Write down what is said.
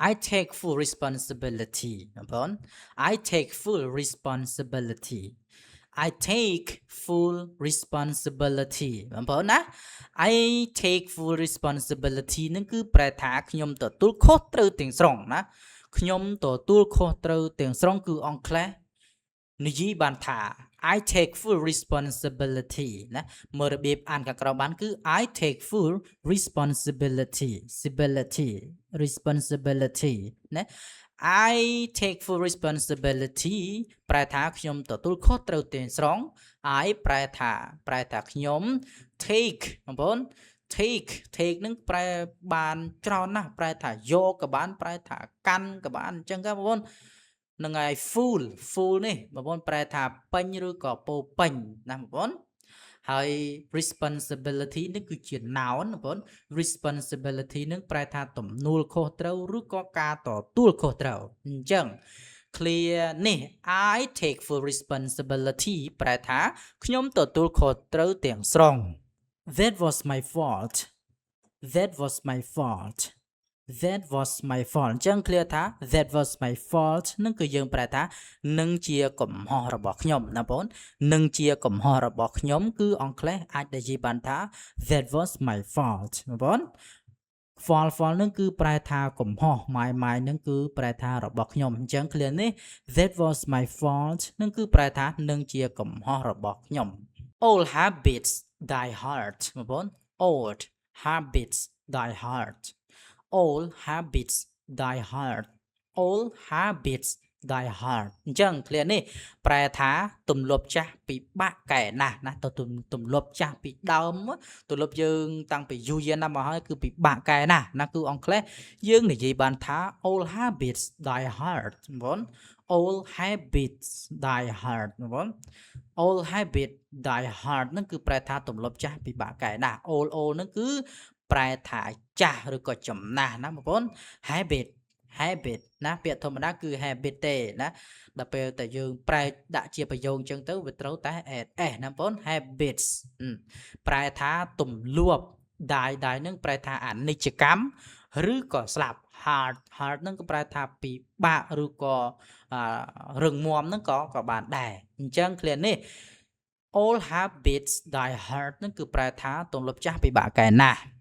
I take full responsibility បងប្អូន I take full responsibility I take full responsibility បងប្អូនណា I take full responsibility នឹងគឺប្រែថាខ្ញុំទទួលខុសត្រូវទាំងស្រុងណាខ្ញុំទទួលខុសត្រូវទាំងស្រុងគឺអង់គ្លេសនិយាយបានថា I take full responsibility ណាមើលរបៀបអានខាងក្រោមបានគឺ I take full responsibility ណា I take full responsibility ប្រែថាខ្ញុំទទួលខុសត្រូវទាំងស្រុង I ប្រែថាខ្ញុំ take បងប្អូន take នឹងប្រែបានច្រើនណាស់ប្រែថាយកក៏បានប្រែថាកាន់ក៏បានអញ្ចឹងបងប្អូននឹងហើយ full នេះបងប្អូនប្រែថាពេញឬក៏ពោពេញណាបងប្អូនហើយ responsibility នេះគឺជា noun បងប្អូន responsibility នឹងប្រែថាទំនួលខុសត្រូវឬក៏ការទទួលខុសត្រូវអញ្ចឹង clear នេះ I take full responsibility ប្រែថាខ្ញុំទទួលខុសត្រូវទាំងស្រុង That was my fault That was my fault That was my fault អញ្ចឹង clear ថា That was my fault នឹងគឺយើងប្រែថានឹងជាកំហុសរបស់ខ្ញុំណាបងនឹងជាកំហុសរបស់ខ្ញុំគឺអង់គ្លេសអាចនិយាយបានថា That was my fault បង fault នឹងគឺប្រែថាកំហុស my នឹងគឺប្រែថារបស់ខ្ញុំអញ្ចឹង clear នេះ That was my fault នឹងគឺប្រែថានឹងជាកំហុសរបស់ខ្ញុំ Old habits die hard បង Old habits die hard All habits die hard All habits die hard អញ្ចឹង clear នេះប្រែថាទម្លាប់ចាស់ពិបាកកែណាស់ណាទៅទម្លាប់ចាស់ពីដើមទម្លាប់យើងតាំងពីយូរយារណាស់មកហើយគឺពិបាកកែណាស់ណាគឺអង់គ្លេសយើងនិយាយបានថា all habits die hard បង all habits die hard បង all habit die hard ហ្នឹងគឺប្រែថាទម្លាប់ចាស់ពិបាកកែណាស់ all ហ្នឹងគឺប្រែថាចាស់ឬក៏ចំណាស់ណាបងប្អូន habit ណាពាក្យធម្មតាគឺ habit ទេណាដល់ពេលតែយើងប្រែដាក់ជាប្រយោគអញ្ចឹងទៅវាត្រូវតែ s ណាបងប្អូន habits ប្រែថាទម្លាប់ die នឹងប្រែថាអនិច្ចកម្មឬក៏ស្លាប់ hard ហ្នឹងក៏ប្រែថាពិបាកឬក៏រឹងមាំហ្នឹងក៏បានដែរអញ្ចឹង clear នេះ all habits die hard ហ្នឹងគឺប្រែថាទម្លាប់ចាស់ពិបាកកែណាស់